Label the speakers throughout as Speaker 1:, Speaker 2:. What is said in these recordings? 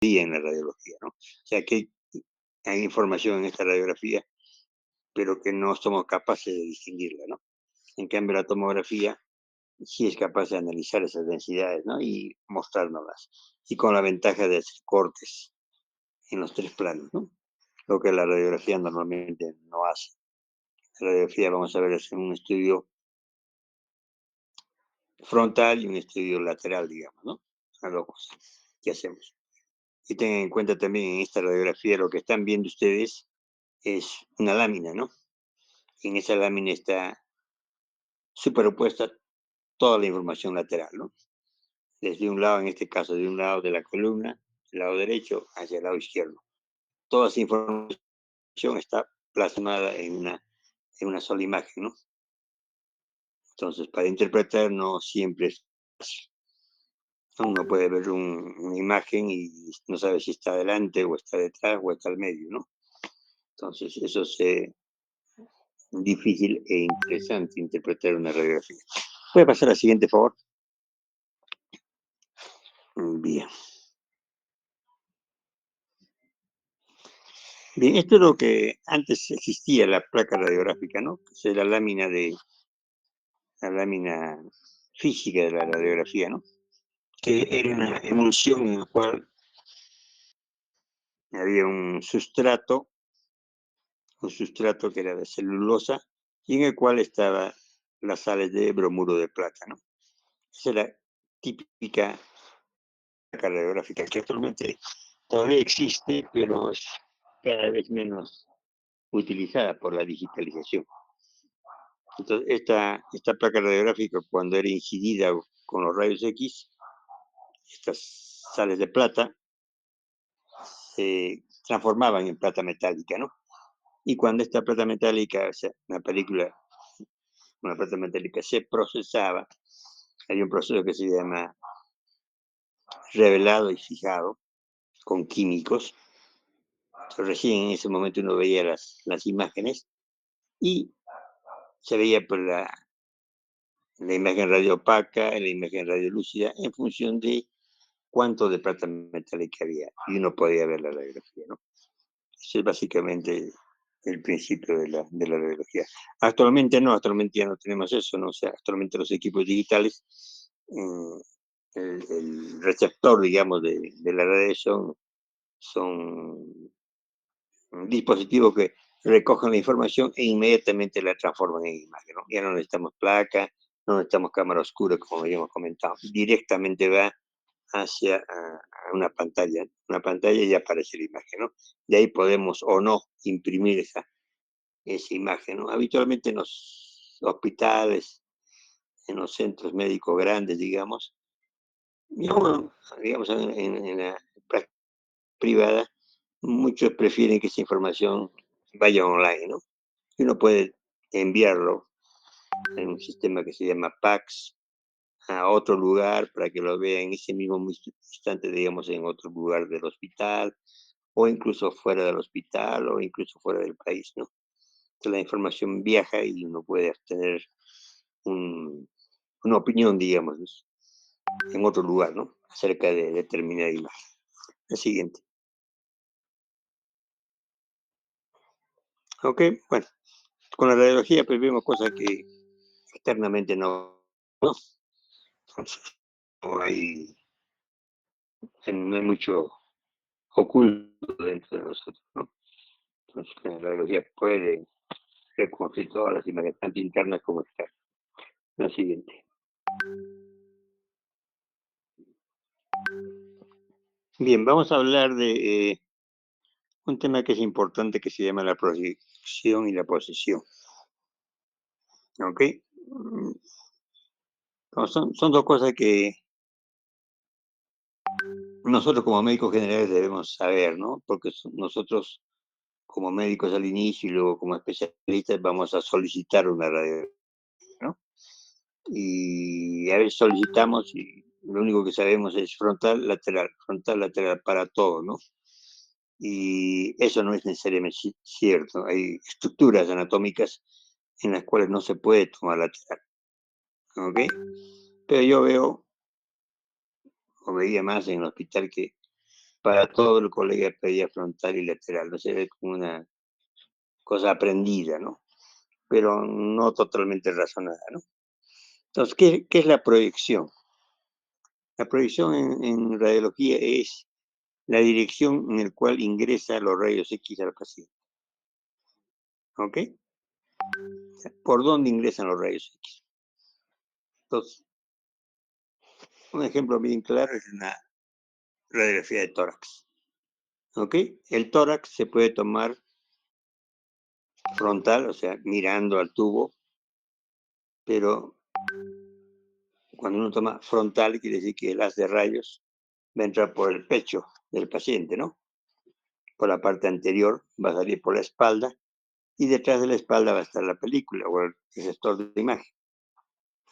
Speaker 1: en la radiología, ¿no? O sea, que hay información en esta radiografía, pero que no somos capaces de distinguirla, ¿no? En cambio, la tomografía sí es capaz de analizar esas densidades, ¿no? Y mostrárnoslas. Y con la ventaja de hacer cortes en los tres planos, ¿no? Lo que la radiografía normalmente no hace. La radiografía, vamos a ver, es un estudio frontal y un estudio lateral, digamos, ¿no? Las dos cosas que hacemos. Y tengan en cuenta también en esta radiografía lo que están viendo ustedes es una lámina, ¿no? Y en esa lámina está superpuesta toda la información lateral, ¿no? Desde un lado, en este caso, de un lado de la columna, del lado derecho, hacia el lado izquierdo. Toda esa información está plasmada en una sola imagen, ¿no? Entonces, para interpretar no siempre es fácil. Uno puede ver una imagen y no sabe si está adelante o está detrás o está al medio, ¿no? Entonces, eso es difícil e interesante interpretar una radiografía. ¿Puede pasar al siguiente, por favor? Bien. Bien, esto es lo que antes existía, la placa radiográfica, ¿no? Que es la lámina física de la radiografía, ¿no? Que era una emulsión en la cual había un sustrato que era de celulosa y en el cual estaba las sales de bromuro de plata, ¿no? Esa era típica placa radiográfica que actualmente todavía existe, pero es cada vez menos utilizada por la digitalización. Entonces, esta placa radiográfica, cuando era incidida con los rayos X, estas sales de plata se transformaban en plata metálica, ¿no? Y cuando esta plata metálica, o sea, una plata metálica se procesaba, hay un proceso que se llama revelado y fijado con químicos. Entonces, recién en ese momento uno veía las imágenes y se veía por la imagen radiopaca, la imagen radiolúcida, en función de cuánto de plata metálica había. Y uno podía ver la radiografía, ¿no? Ese es básicamente el principio de la radiología. Actualmente no, actualmente ya no tenemos eso, ¿no? O sea, actualmente los equipos digitales, el receptor, digamos, de la radiación son dispositivos que recogen la información e inmediatamente la transforman en imagen, ¿no? Ya no necesitamos placa, no necesitamos cámara oscura, como habíamos comentado. Directamente va hacia a una pantalla y aparece la imagen, ¿no? De ahí podemos o no imprimir esa imagen, ¿no? Habitualmente en los hospitales, en los centros médicos grandes, digamos, y bueno, digamos en la práctica privada, muchos prefieren que esa información vaya online, ¿no? Y uno puede enviarlo en un sistema que se llama PACS a otro lugar para que lo vea en ese mismo instante, digamos, en otro lugar del hospital, o incluso fuera del hospital, o incluso fuera del país, ¿no? Entonces la información viaja y uno puede obtener un, una opinión, digamos, en otro lugar, ¿no? Acerca de determinada imagen. El siguiente. Ok, bueno, con la radiología pues vemos cosas que externamente no. Entonces, no no hay mucho oculto dentro de nosotros, ¿no? Entonces, la radiología puede reconocer todas las imágenes, tanto internas como externas. La siguiente. Bien, vamos a hablar de un tema que es importante que se llama la proyección y la posesión. ¿Ok? Mm, son dos cosas que nosotros como médicos generales debemos saber, ¿no? Porque nosotros como médicos al inicio y luego como especialistas vamos a solicitar una radiografía, ¿no? Y a veces solicitamos y lo único que sabemos es frontal, lateral para todo, ¿no? Y eso no es necesariamente cierto. Hay estructuras anatómicas en las cuales no se puede tomar lateral, ¿ok? Pero yo veo, o veía más en el hospital, que para todo el colega pedía frontal y lateral, no sé, es como una cosa aprendida, ¿no? Pero no totalmente razonada, ¿no? Entonces, ¿qué es la proyección? La proyección en radiología es la dirección en la cual ingresa los rayos X al paciente, ¿ok? ¿Por dónde ingresan los rayos X? Entonces, un ejemplo bien claro es una radiografía de tórax, ¿ok? El tórax se puede tomar frontal, o sea, mirando al tubo, pero cuando uno toma frontal quiere decir que el haz de rayos va a entrar por el pecho del paciente, ¿no? Por la parte anterior, va a salir por la espalda y detrás de la espalda va a estar la película o el receptor de imagen.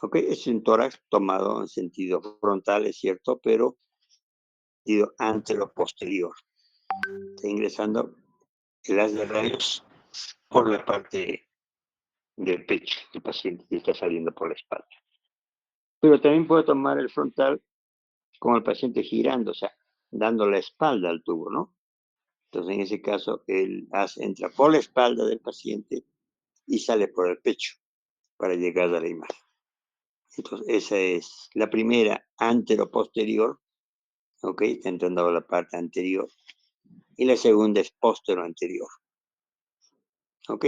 Speaker 1: ¿Ok? Es un tórax tomado en sentido frontal, es cierto, pero sentido antero-posterior. Está ingresando el haz de rayos por la parte del pecho del paciente y está saliendo por la espalda. Pero también puede tomar el frontal con el paciente girando, o sea, dando la espalda al tubo, ¿no? Entonces, en ese caso, el haz entra por la espalda del paciente y sale por el pecho para llegar a la imagen. Entonces, esa es la primera antero-posterior, ¿ok? Está entrando a la parte anterior. Y la segunda es postero-anterior, ¿ok?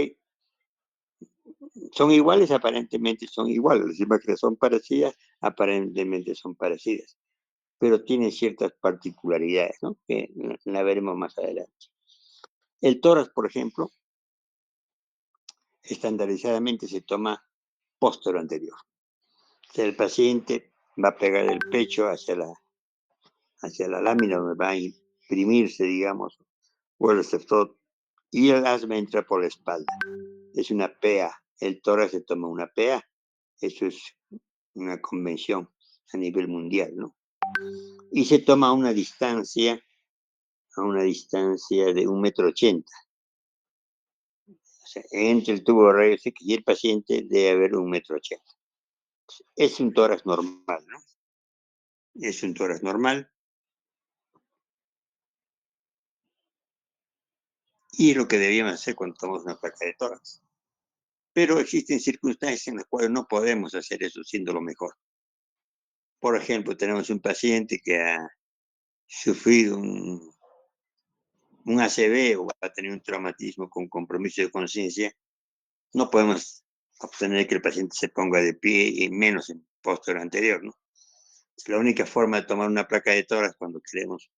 Speaker 1: Son iguales, aparentemente son iguales. Las imágenes son parecidas, aparentemente son parecidas. Pero tienen ciertas particularidades, ¿no? Que la veremos más adelante. El tórax, por ejemplo, estandarizadamente se toma postero-anterior. O sea, el paciente va a pegar el pecho hacia la lámina donde va a imprimirse, digamos, o el receptor, y el asma entra por la espalda. Es una PA. El tórax se toma una PA. Eso es una convención a nivel mundial, ¿no? Y se toma a una distancia de 1,80 m. O sea, entre el tubo de rayos X y el paciente debe haber 1,80 m. Es un tórax normal, ¿no? Es un tórax normal y es lo que debíamos hacer cuando tomamos una placa de tórax. Pero existen circunstancias en las cuales no podemos hacer eso siendo lo mejor. Por ejemplo, tenemos un paciente que ha sufrido un ACV o va a tener un traumatismo con compromiso de conciencia. No podemos obtener que el paciente se ponga de pie y menos en postura anterior, ¿no? La única forma de tomar una placa de tórax cuando queremos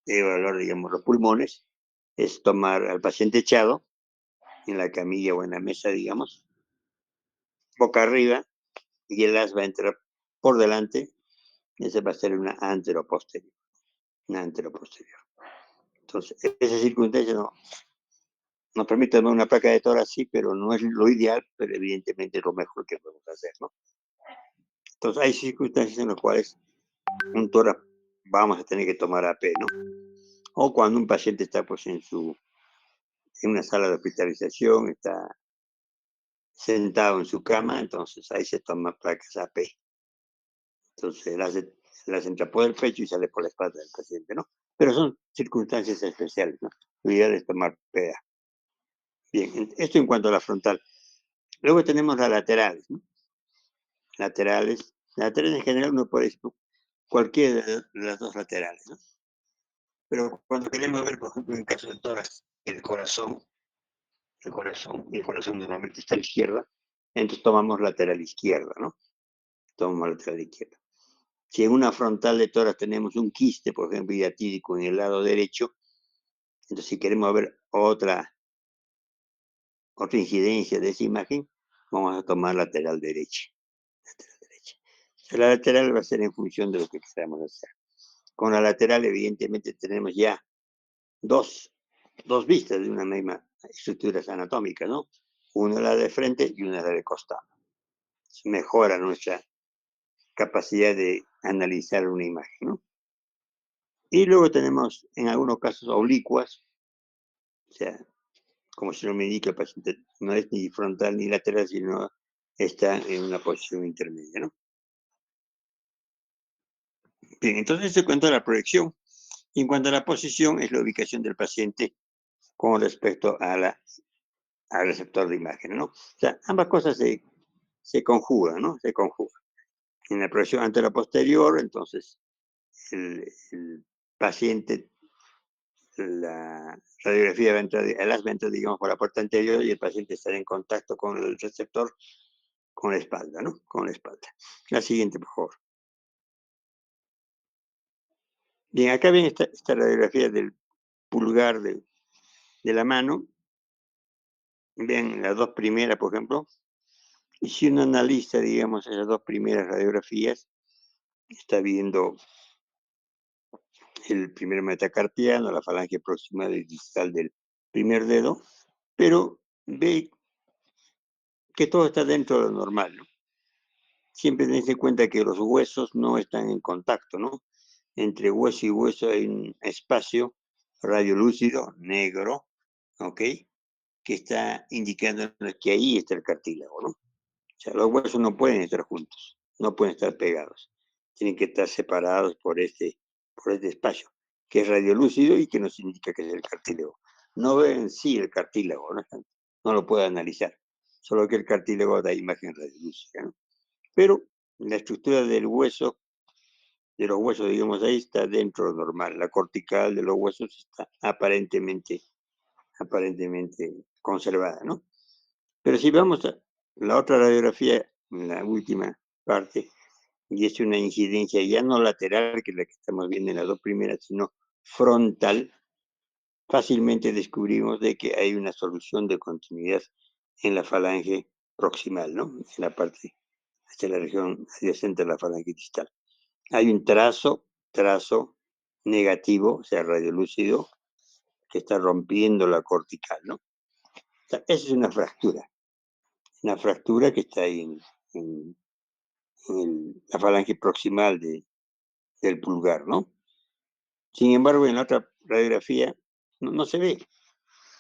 Speaker 1: evaluar, digamos, los pulmones es tomar al paciente echado en la camilla o en la mesa, digamos, boca arriba, y el as va a entrar por delante, y esa va a ser una anteroposterior. Una anteroposterior. Entonces, esa circunstancia nos permite tomar una placa de tórax, sí, pero no es lo ideal, pero evidentemente es lo mejor que podemos hacer, ¿no? Entonces, hay circunstancias en las cuales un tórax vamos a tener que tomar AP, ¿no? O cuando un paciente está pues en una sala de hospitalización, está sentado en su cama, entonces ahí se toma placas AP. Entonces las entra por el pecho y sale por la espalda del paciente, ¿no? Pero son circunstancias especiales, ¿no? Lo ideal es tomar PA. Bien, esto en cuanto a la frontal. Luego tenemos las laterales, ¿no? Laterales en general uno puede decir cualquiera de las dos laterales, ¿no? Pero cuando queremos ver, por ejemplo, en el caso del tórax, el corazón normalmente está a la izquierda, entonces tomamos lateral izquierda, ¿no? Tomamos lateral izquierda. Si en una frontal de tórax tenemos un quiste, por ejemplo, hiatídico en el lado derecho, entonces si queremos ver otra incidencia de esa imagen, vamos a tomar lateral derecha. Lateral derecha. La lateral va a ser en función de lo que queramos hacer. Con la lateral, evidentemente, tenemos ya dos vistas de una misma estructura anatómica, ¿no? Una la de frente y una la de costado. Mejora nuestra capacidad de analizar una imagen, ¿no? Y luego tenemos, en algunos casos, oblicuas, o sea, como si no me indica, el paciente no es ni frontal ni lateral, sino está en una posición intermedia, ¿no? Bien, entonces se cuenta la proyección. Y en cuanto a la posición, es la ubicación del paciente con respecto al receptor de imagen, ¿no? O sea, ambas cosas se conjugan, ¿no? Se conjugan. En la proyección antero-posterior, entonces, el paciente, la radiografía va a entrar, el AS va a entrar, digamos, por la puerta anterior y el paciente estará en contacto con el receptor con la espalda, ¿no? Con la espalda. La siguiente, por favor. Bien, acá ven esta radiografía del pulgar de la mano. Ven las dos primeras, por ejemplo. Y si uno analiza, digamos, esas dos primeras radiografías, está viendo el primer metacarpiano, la falange proximal y distal del primer dedo, pero ve que todo está dentro de lo normal, ¿no? Siempre tenés en cuenta que los huesos no están en contacto, ¿no? Entre hueso y hueso hay un espacio radiolúcido negro, ¿ok? Que está indicando que ahí está el cartílago, ¿no? O sea, los huesos no pueden estar juntos, no pueden estar pegados. Tienen que estar separados por este espacio, que es radiolúcido y que nos indica que es el cartílago. No ve en sí el cartílago, no lo puede analizar, solo que el cartílago da imagen radiolúcida, ¿no? Pero la estructura del hueso, de los huesos, digamos, ahí está dentro de lo normal. La cortical de los huesos está aparentemente conservada, ¿no? Pero si vamos a la otra radiografía, la última parte, y es una incidencia ya no lateral, que es la que estamos viendo en las dos primeras, sino frontal, fácilmente descubrimos de que hay una solución de continuidad en la falange proximal, ¿no? En la parte, hacia la región adyacente a la falange distal. Hay un trazo negativo, o sea, radiolúcido, que está rompiendo la cortical, ¿no? O sea, esa es una fractura que está ahí en la falange proximal del pulgar, ¿no? Sin embargo, en la otra radiografía no se ve.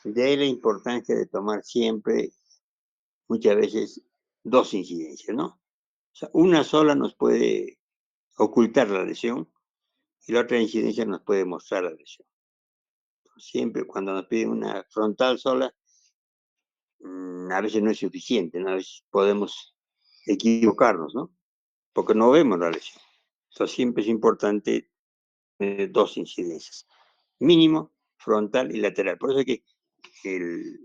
Speaker 1: De ahí la importancia de tomar siempre, muchas veces, dos incidencias, ¿no? O sea, una sola nos puede ocultar la lesión y la otra incidencia nos puede mostrar la lesión. Siempre cuando nos piden una frontal sola, a veces no es suficiente, ¿no? A veces podemos equivocarnos, ¿no? Porque no vemos la lesión. Entonces siempre es importante dos incidencias, mínimo, frontal y lateral. Por eso es que el,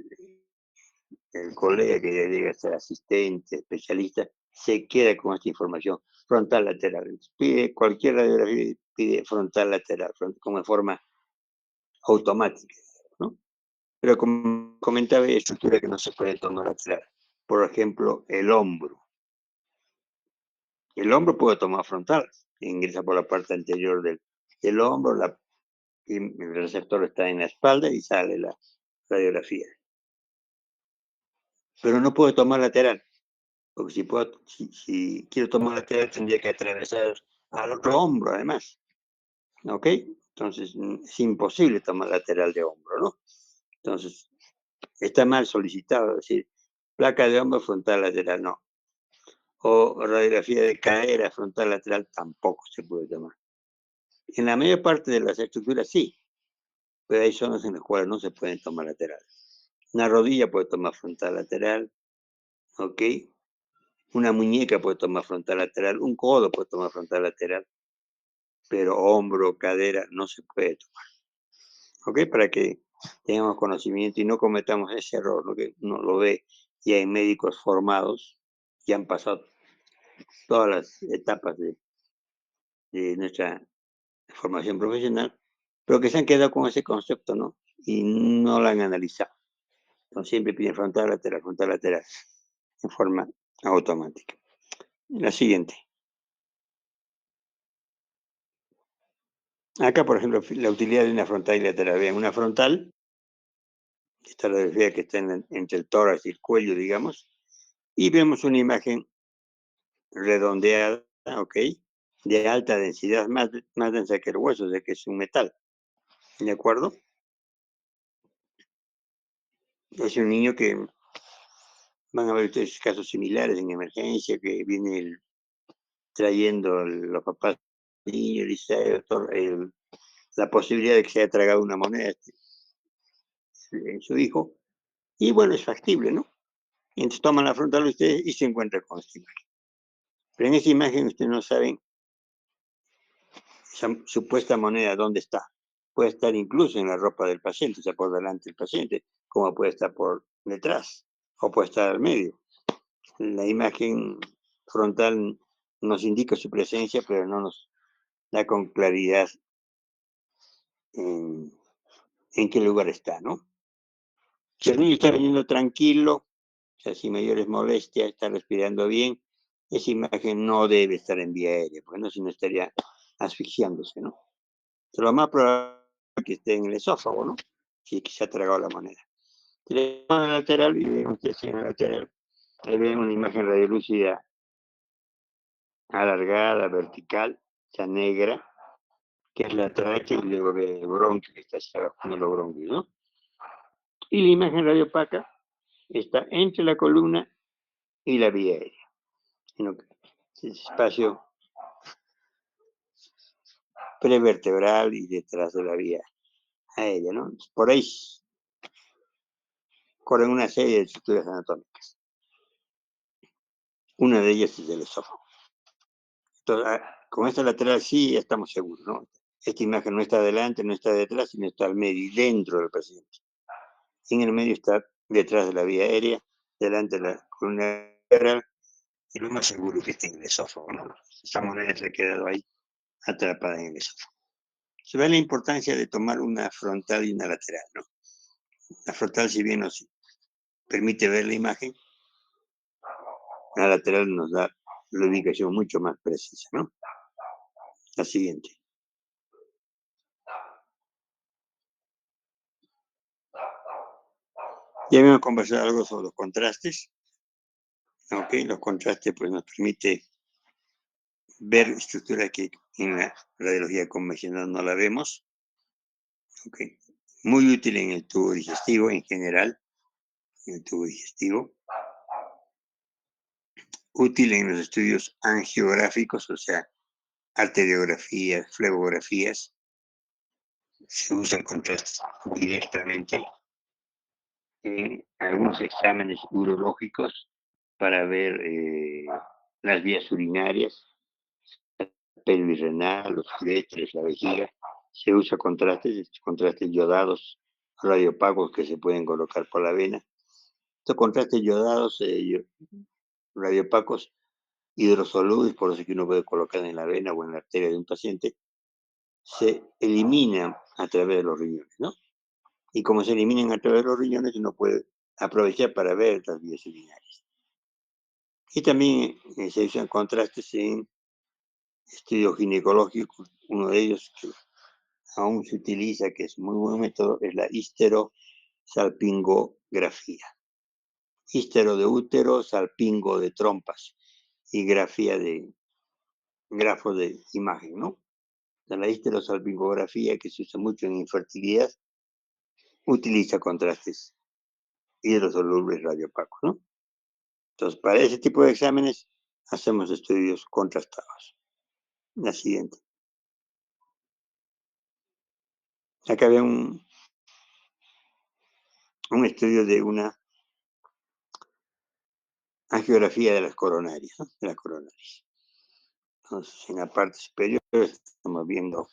Speaker 1: el colega que ya llega a ser asistente, especialista, se queda con esta información frontal lateral. Pide cualquier radiografía, pide frontal lateral, como forma automática, ¿no? Pero como comentaba, hay estructuras que no se pueden tomar lateral. Por ejemplo, el hombro. El hombro puede tomar frontal, ingresa por la parte anterior del hombro, y el receptor está en la espalda y sale la radiografía. Pero no puede tomar lateral, porque si quiero tomar lateral tendría que atravesar al otro hombro además, ¿ok? Entonces es imposible tomar lateral de hombro, ¿no? Entonces está mal solicitado, es decir, placa de hombro frontal lateral, no. O radiografía de cadera frontal lateral tampoco se puede tomar. En la mayor parte de las estructuras sí, pero hay zonas en las cuales no se pueden tomar lateral. Una rodilla puede tomar frontal lateral, ¿ok? Una muñeca puede tomar frontal lateral, un codo puede tomar frontal lateral, pero hombro, cadera no se puede tomar, ¿ok? Para que tengamos conocimiento y no cometamos ese error, lo que uno lo ve y hay médicos formados que han pasado todas las etapas de nuestra formación profesional, pero que se han quedado con ese concepto, ¿no? Y no lo han analizado. Entonces siempre piden frontal lateral, en forma automática. La siguiente. Acá, por ejemplo, la utilidad de una frontal y lateral. Vean, una frontal, esta es la radiografía que está entre el tórax y el cuello, digamos, y vemos una imagen redondeada, ¿ok? De alta densidad, más densa que el hueso, de que es un metal, ¿de acuerdo? Es un niño que van a ver ustedes casos similares en emergencia, que viene trayendo los papás niño, dice, doctor, la posibilidad de que se haya tragado una moneda su hijo. Y bueno, es factible, ¿no? Entonces toman la frontal ustedes y se encuentran con esta imagen. Pero en esa imagen ustedes no saben esa supuesta moneda dónde está. Puede estar incluso en la ropa del paciente, o sea, por delante del paciente, como puede estar por detrás, o puede estar al medio. La imagen frontal nos indica su presencia, pero no nos da con claridad en, en qué lugar está, ¿no? Si el niño está viniendo tranquilo, o sea, sin mayores molestias, está respirando bien, esa imagen no debe estar en vía aérea, porque no, si no estaría asfixiándose, ¿no? Pero lo más probable es que esté en el esófago, ¿no? Si se ha tragado la moneda. Si le vamos a la lateral y vemos que en la lateral, ahí vemos una imagen radiolúcida alargada, vertical, o sea, negra, que es la tráquea y luego el bronquio que está hacia abajo de los bronquios, ¿no? Y la imagen radiopaca está entre la columna y la vía aérea. Ese espacio prevertebral y detrás de la vía aérea, ¿no? Por ahí corren una serie de estructuras anatómicas. Una de ellas es el esófago. Entonces, con esta lateral sí estamos seguros, ¿no? Esta imagen no está adelante, no está detrás, sino está al medio y dentro del paciente. En el medio está detrás de la vía aérea, delante de la columna vertebral, y lo más seguro que está en el esófago, ¿no? Esa moneda se ha quedado ahí atrapada en el esófago. Se ve la importancia de tomar una frontal y una lateral, ¿no? La frontal, si bien nos permite ver la imagen, la lateral nos da la ubicación mucho más precisa, ¿no? La siguiente. Ya habíamos conversado algo sobre los contrastes. ¿Ok? Los contrastes pues, nos permite ver estructuras que en la radiología convencional no la vemos. ¿Ok? Muy útil en el tubo digestivo en general, en el tubo digestivo. Útil en los estudios angiográficos, o sea, arteriografías, flebografías. Se usan contrastes directamente en algunos exámenes urológicos para ver las vías urinarias, pelvis renal, los uretres, la vejiga. Se usa contrastes yodados, radiopagos que se pueden colocar por la vena. Estos contrastes yodados, radiopacos hidrosolubles, por eso que uno puede colocar en la vena o en la arteria de un paciente, se eliminan a través de los riñones, ¿no? Y como se eliminan a través de los riñones, uno puede aprovechar para ver las vías urinarias. Y también se usan contrastes en estudios ginecológicos. Uno de ellos que aún se utiliza, que es muy buen método, es la histerosalpingografía. Histero de útero, salpingo de trompas y grafía de grafo de imagen, ¿no? La histerosalpingografía, que se usa mucho en infertilidad, utiliza contrastes hidrosolubles radiopacos, ¿no? Entonces, para ese tipo de exámenes hacemos estudios contrastados. La siguiente. Acá había un estudio de una angiografía de las coronarias, ¿no? De las coronarias. Entonces, en la parte superior estamos viendo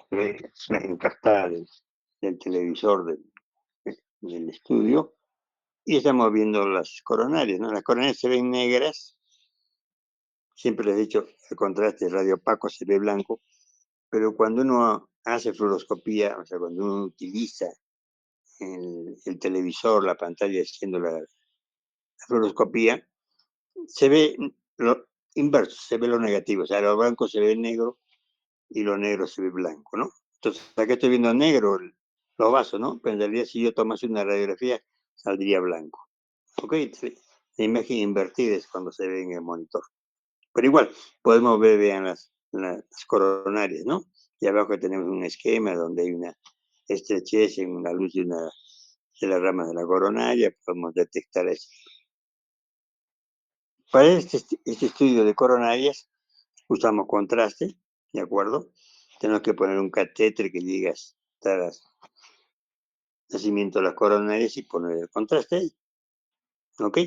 Speaker 1: la encartada del televisor del estudio y estamos viendo las coronarias, ¿no? Las coronarias se ven negras, siempre les he dicho, el contraste radiopaco se ve blanco, pero cuando uno hace fluoroscopía, o sea, cuando uno utiliza el televisor, la pantalla haciendo la fluoroscopía, se ve lo inverso, se ve lo negativo, o sea, lo blanco se ve negro y lo negro se ve blanco, ¿no? Entonces, acá estoy viendo negro los vasos, ¿no? Pero en realidad si yo tomase una radiografía, saldría blanco. ¿Ok? La imagen invertida es cuando se ve en el monitor. Pero igual, podemos ver, vean las coronarias, ¿no? Y abajo tenemos un esquema donde hay una estrechez en la luz de las ramas de la coronaria, podemos detectar eso. Para este estudio de coronarias usamos contraste, ¿de acuerdo? tenemos que poner un catéter que llegue hasta el nacimiento de las coronarias y poner el contraste ahí, ¿ok?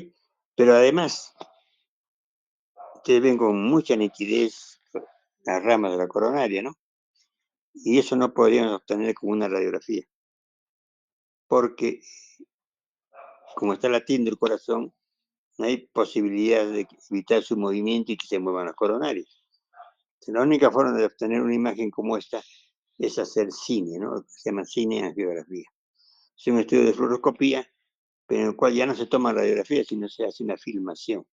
Speaker 1: Pero además, ustedes ven con mucha nitidez las ramas de la coronaria, ¿no? Y eso no podríamos obtener con una radiografía, porque como está latiendo el corazón, no hay posibilidad de evitar su movimiento y que se muevan las coronarias. La única forma de obtener una imagen como esta es hacer cine, ¿no? Lo que se llama cine en angiografía. Es un estudio de fluoroscopía, pero en el cual ya no se toma radiografía, sino se hace una filmación.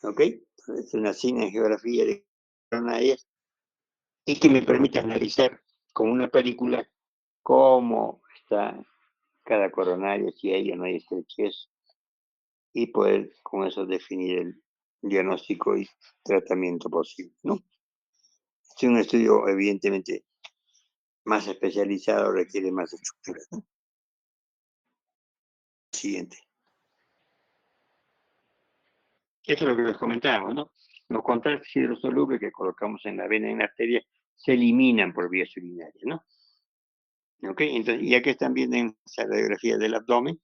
Speaker 1: ¿Ok? Es una cine en angiografía de coronarias y que me permite analizar con una película cómo está cada coronaria, si hay o no hay estrechez, y poder con eso definir el diagnóstico y tratamiento posible, ¿no? Es un estudio evidentemente más especializado, requiere más estructura, ¿no? Siguiente. Eso es lo que les comentábamos, ¿no? Los contrastes hidrosolubles que colocamos en la vena y en la arteria se eliminan por vías urinarias, ¿no? ¿Ok? Entonces, y aquí están viendo en esa radiografía del abdomen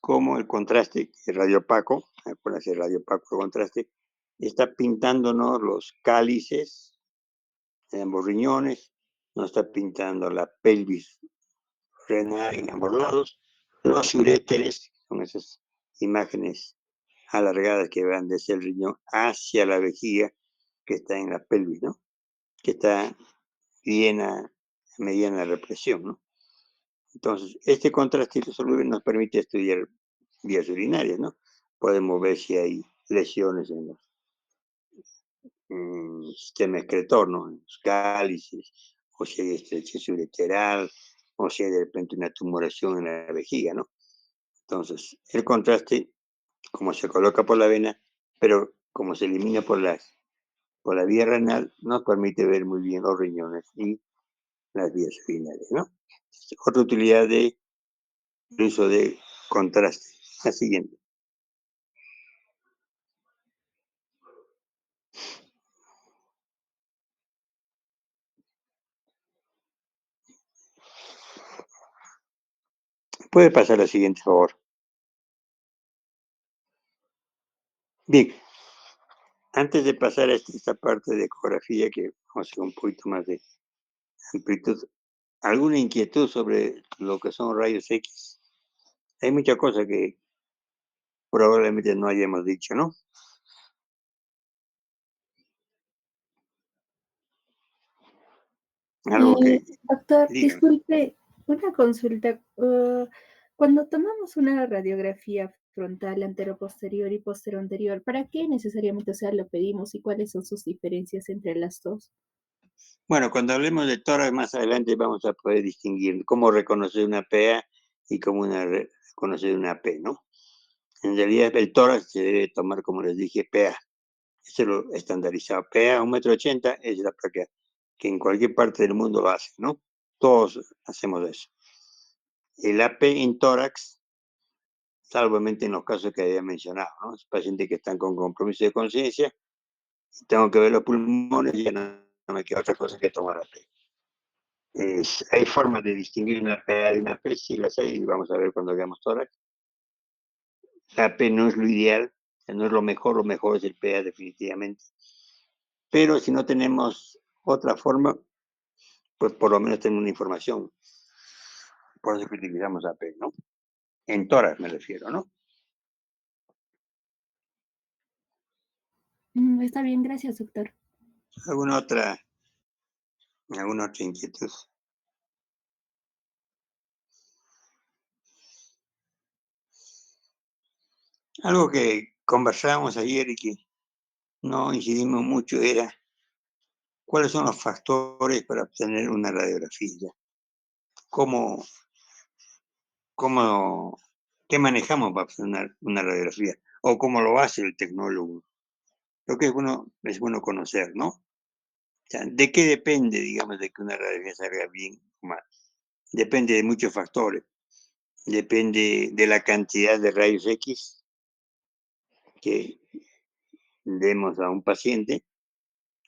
Speaker 1: cómo el contraste, el radiopaco, acuérdense, el radiopaco, el contraste, está pintándonos los cálices en ambos riñones, nos está pintando la pelvis renal en ambos lados, los uréteres, con esas imágenes alargadas que van desde el riñón hacia la vejiga que está en la pelvis, ¿no? Que está llena, mediana represión, ¿no? Entonces, este contraste soluble nos permite estudiar vías urinarias, ¿no? Podemos ver si hay lesiones en el sistema excretor, ¿no? En los cálices, o si hay estrechez ureteral, o si hay de repente una tumoración en la vejiga, ¿no? Entonces, el contraste, como se coloca por la vena, pero como se elimina por la vía renal, nos permite ver muy bien los riñones y las vías urinarias, ¿no? Otra utilidad del uso de contraste. La siguiente. Puede pasar la siguiente, por favor. Bien, antes de pasar a esta parte de ecografía, que vamos a hacer un poquito más de amplitud, ¿alguna inquietud sobre lo que son rayos X? Hay muchas cosas que probablemente no hayamos dicho, ¿no? Algo que,
Speaker 2: Doctor,
Speaker 1: díganme.
Speaker 2: disculpe, una consulta. Cuando tomamos una radiografía frontal anteroposterior y posteroanterior, ¿para qué necesariamente, o sea, lo pedimos y cuáles son sus diferencias entre las dos?
Speaker 1: Bueno, cuando hablemos de tórax más adelante vamos a poder distinguir cómo reconocer una PA y cómo reconocer una P, ¿no? En realidad el tórax se debe tomar, como les dije, PA. Eso es lo estandarizado. PA 1,80 m es la placa que en cualquier parte del mundo lo hacen, ¿no? Todos hacemos eso. El AP en tórax, salvamente en los casos que había mencionado, ¿no? Es pacientes que están con compromiso de conciencia, tengo que ver los pulmones y ya no me queda otra cosa que tomar AP. Hay formas de distinguir una PA de una P, sí las hay, y vamos a ver cuando veamos tórax. La P no es lo ideal, no es lo mejor es el PA definitivamente. Pero si no tenemos otra forma, pues por lo menos tenemos una información. Por eso que utilizamos AP, ¿no? En tórax me refiero, ¿no?
Speaker 2: Está bien, gracias, doctor.
Speaker 1: ¿Alguna otra, alguna otra inquietud? Algo que conversábamos ayer y que no incidimos mucho era cuáles son los factores para obtener una radiografía. ¿Cómo, cómo, qué manejamos para obtener una radiografía? O cómo lo hace el tecnólogo. Lo que es bueno conocer, ¿no? O sea, ¿de qué depende, digamos, de que una radiografía salga bien o mal? Depende de muchos factores. Depende de la cantidad de rayos X que demos a un paciente,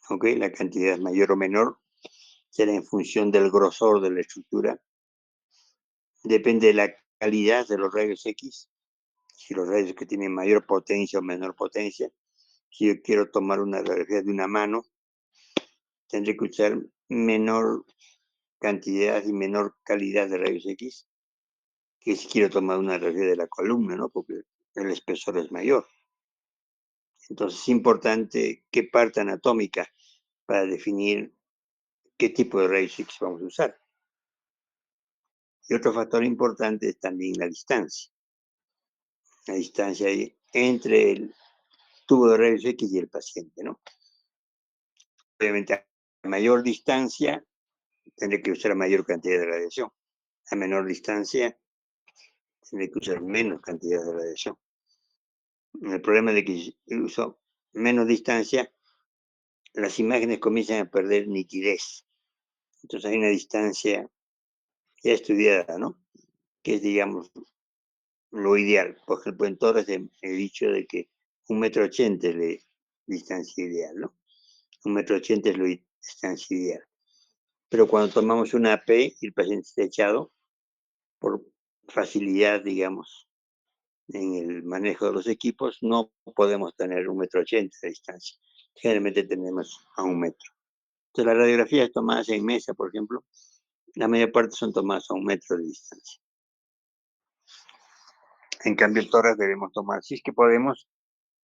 Speaker 1: ¿ok? La cantidad es mayor o menor, será en función del grosor de la estructura, depende de la calidad de los rayos X, si los rayos que tienen mayor potencia o menor potencia. Si yo quiero tomar una radiografía de una mano, tendré que usar menor cantidad y menor calidad de rayos X que si quiero tomar una radiografía de la columna, ¿no? Porque el espesor es mayor. Entonces es importante qué parte anatómica para definir qué tipo de rayos X vamos a usar. Y otro factor importante es también la distancia. La distancia entre el tubo de rayos X y el paciente, ¿no? Obviamente, a mayor distancia tendré que usar mayor cantidad de radiación. A menor distancia tendré que usar menos cantidad de radiación. El problema de que uso menos distancia, las imágenes comienzan a perder nitidez. Entonces hay una distancia ya estudiada, ¿no? Que es, digamos, lo ideal. Por ejemplo, en Torres he dicho de que 1,80 m es la distancia ideal, ¿no? 1,80 m es la distancia ideal. Pero cuando tomamos una AP y el paciente está echado, por facilidad, digamos, en el manejo de los equipos, no podemos tener 1,80 m de distancia. Generalmente tenemos a 1 metro. Entonces, las radiografías tomadas en mesa, por ejemplo, la mayor parte son tomadas a 1 metro de distancia. En cambio, toras debemos tomar, si es que podemos,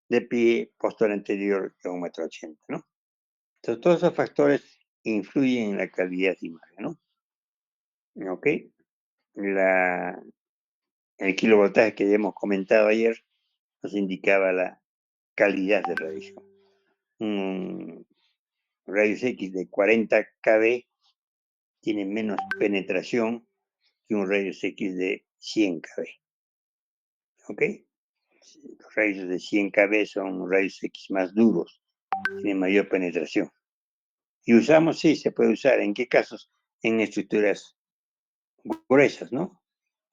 Speaker 1: de pie, postura anterior a 1,80 m, ¿no? Entonces, todos esos factores influyen en la calidad de imagen, ¿no? ¿Ok? El kilovoltaje que ya hemos comentado ayer nos indicaba la calidad de radiación. Un rayos X de 40 kb tiene menos penetración que un rayos X de 100 kb. ¿Ok? Los rayos de 100 kb son rayos X más duros, tienen mayor penetración. Y usamos, sí, se puede usar. ¿En qué casos? En estructuras gruesas, ¿no?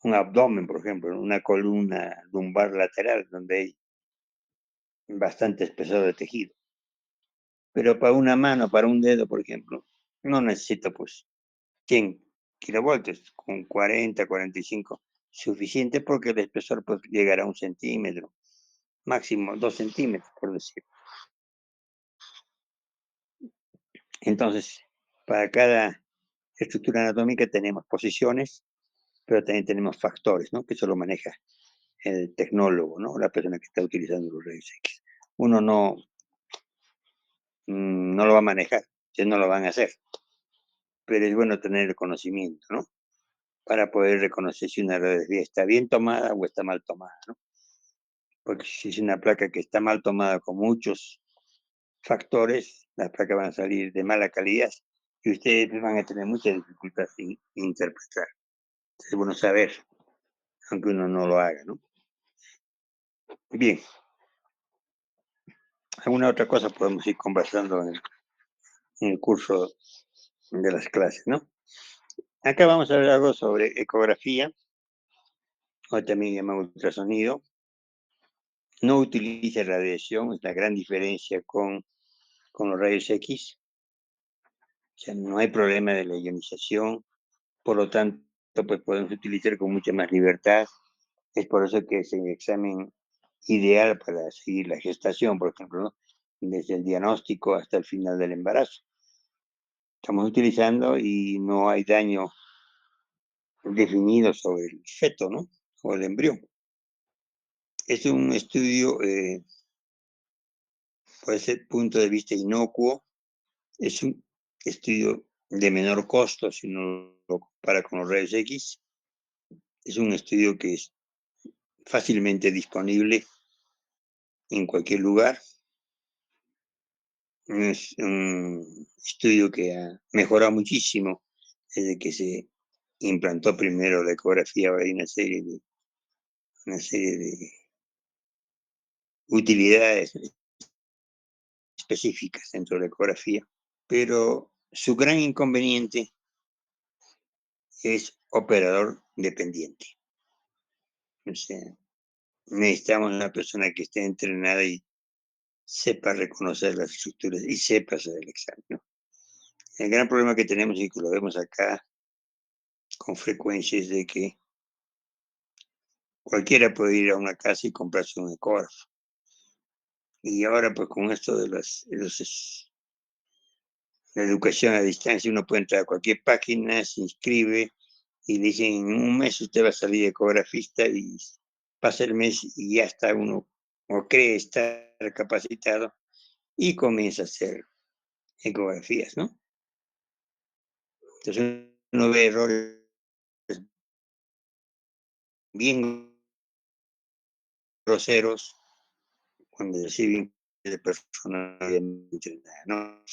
Speaker 1: Un abdomen, por ejemplo, una columna lumbar lateral, donde hay bastante espesor de tejido. Pero para una mano, para un dedo, por ejemplo, no necesito, pues, 100 kilovoltios, con 40, 45, suficiente porque el espesor pues, llegará a 1 centímetro, máximo 2 centímetros, por decir. Entonces, para cada estructura anatómica tenemos posiciones, pero también tenemos factores, ¿no? Que eso lo maneja el tecnólogo, ¿no? La persona que está utilizando los rayos X. Uno no lo va a manejar, ustedes no lo van a hacer, pero es bueno tener el conocimiento, ¿no? Para poder reconocer si una radiografía está bien tomada o está mal tomada, ¿no? Porque si es una placa que está mal tomada con muchos factores, las placas van a salir de mala calidad y ustedes van a tener mucha dificultad en interpretar. Es bueno saber, aunque uno no lo haga, ¿no? Bien, alguna otra cosa podemos ir conversando en el curso de las clases, ¿no? Acá vamos a ver algo sobre ecografía, o también llamado ultrasonido. No utiliza radiación, es la gran diferencia con los rayos X. O sea, no hay problema de la ionización, por lo tanto, pues podemos utilizar con mucha más libertad. Es por eso que es el examen ideal para seguir la gestación, por ejemplo, ¿no? Desde el diagnóstico hasta el final del embarazo. Estamos utilizando y no hay daño definido sobre el feto, ¿no? O el embrión. Es un estudio, puede ser punto de vista inocuo, es un estudio de menor costo si uno lo compara con los rayos X. Es un estudio que es fácilmente disponible en cualquier lugar. Es un estudio que ha mejorado muchísimo desde que se implantó primero la ecografía. Ahora hay una serie de utilidades específicas dentro de la ecografía, pero su gran inconveniente es operador dependiente. O sea, necesitamos una persona que esté entrenada y sepa reconocer las estructuras y sepa hacer el examen, ¿no? El gran problema que tenemos y que lo vemos acá con frecuencia es de que cualquiera puede ir a una casa y comprarse un ecógrafo. Y ahora, pues con esto de la educación a distancia, uno puede entrar a cualquier página, se inscribe y le dicen, en un mes usted va a salir ecografista y pasa el mes y ya está uno, o cree estar capacitado y comienza a hacer ecografías, ¿no? Entonces uno ve errores bien groseros cuando reciben de personas entrenada, ¿no?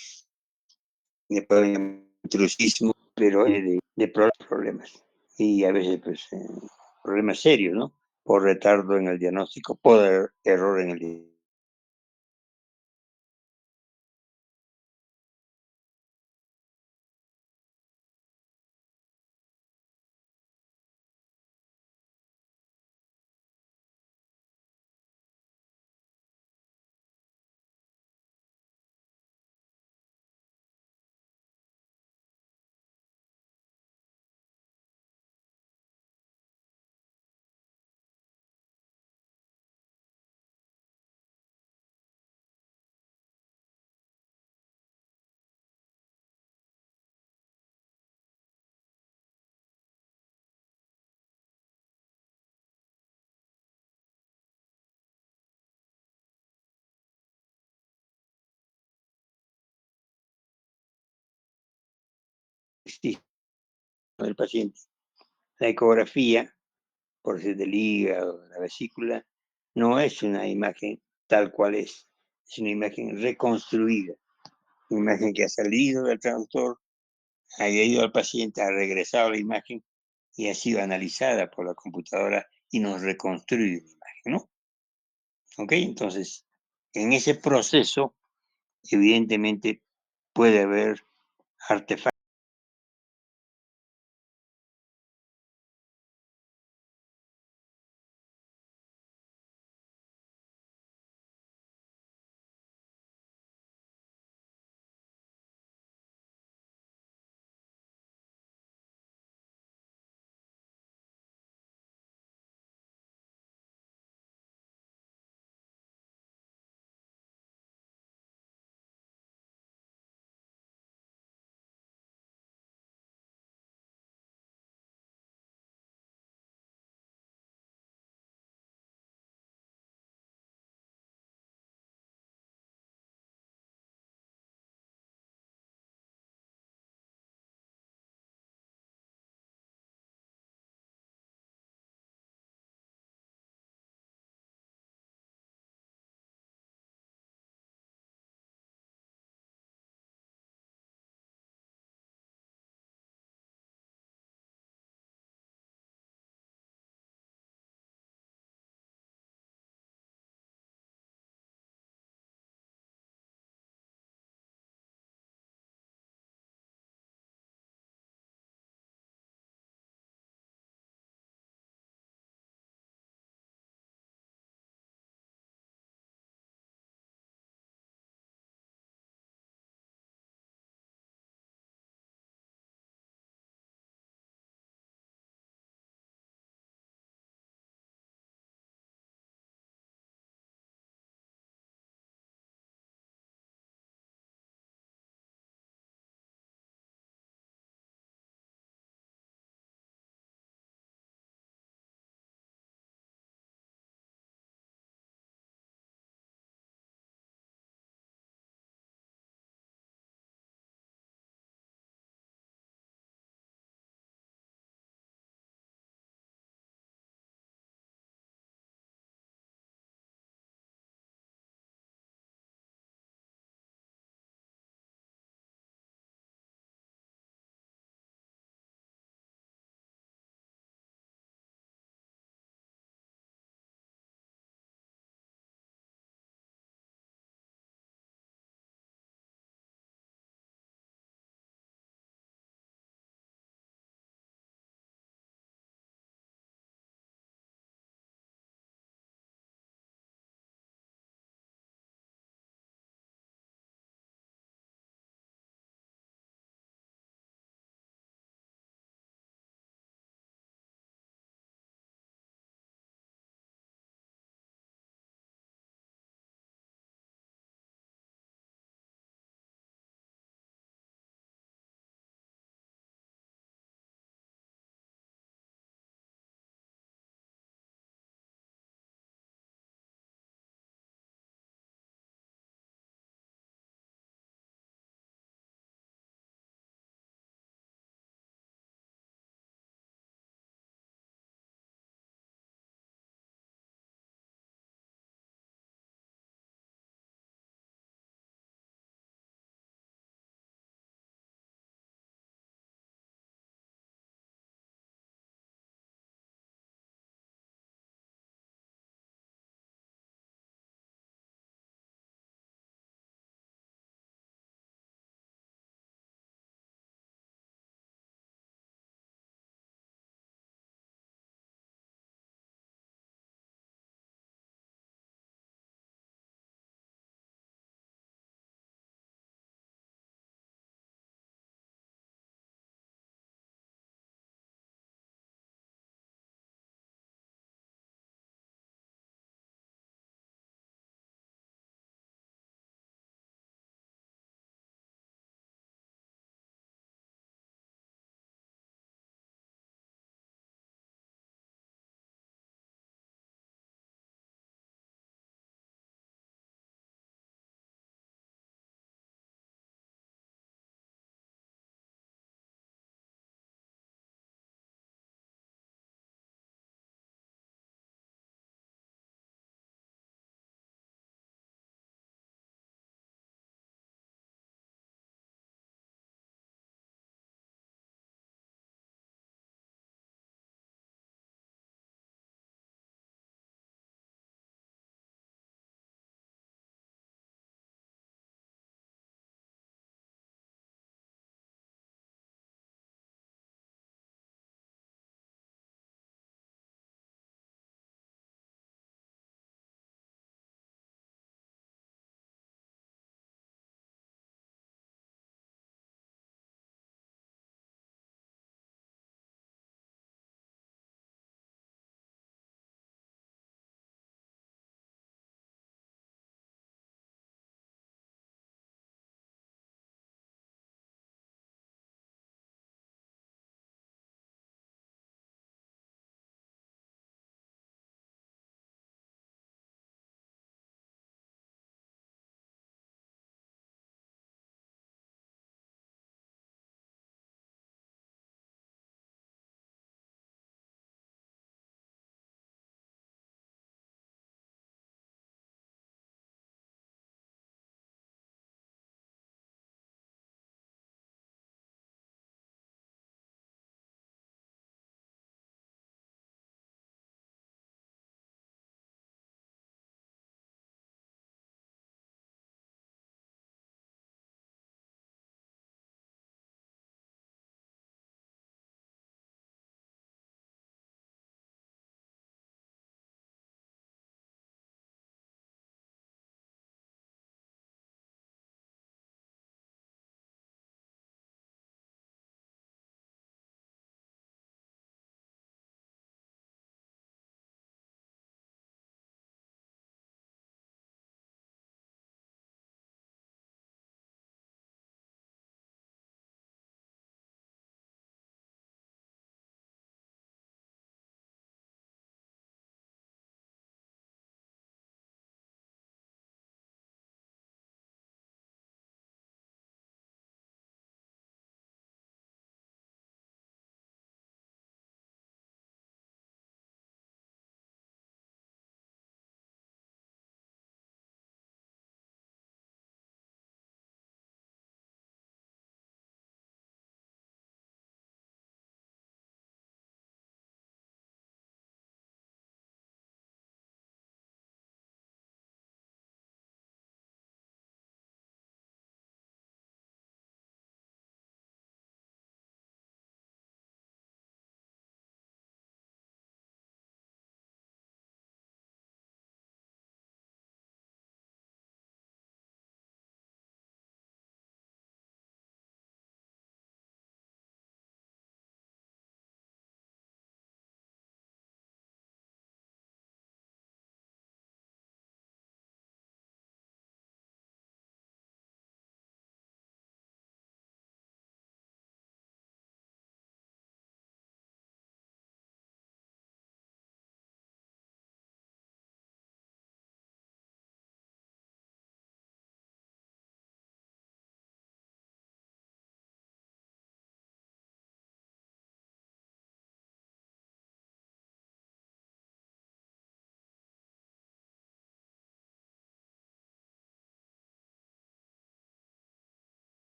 Speaker 1: De intrusismo, pero de problemas. Y a veces, pues, problemas serios, ¿no? Por retardo en el diagnóstico, por error en el diagnóstico. Del paciente. La ecografía, por ser del hígado, de la vesícula, no es una imagen tal cual es una imagen reconstruida, una imagen que ha salido del traductor, ha ido al paciente, ha regresado a la imagen y ha sido analizada por la computadora y nos reconstruye la imagen, ¿no? ¿Ok? Entonces, en ese proceso, evidentemente, puede haber artefactos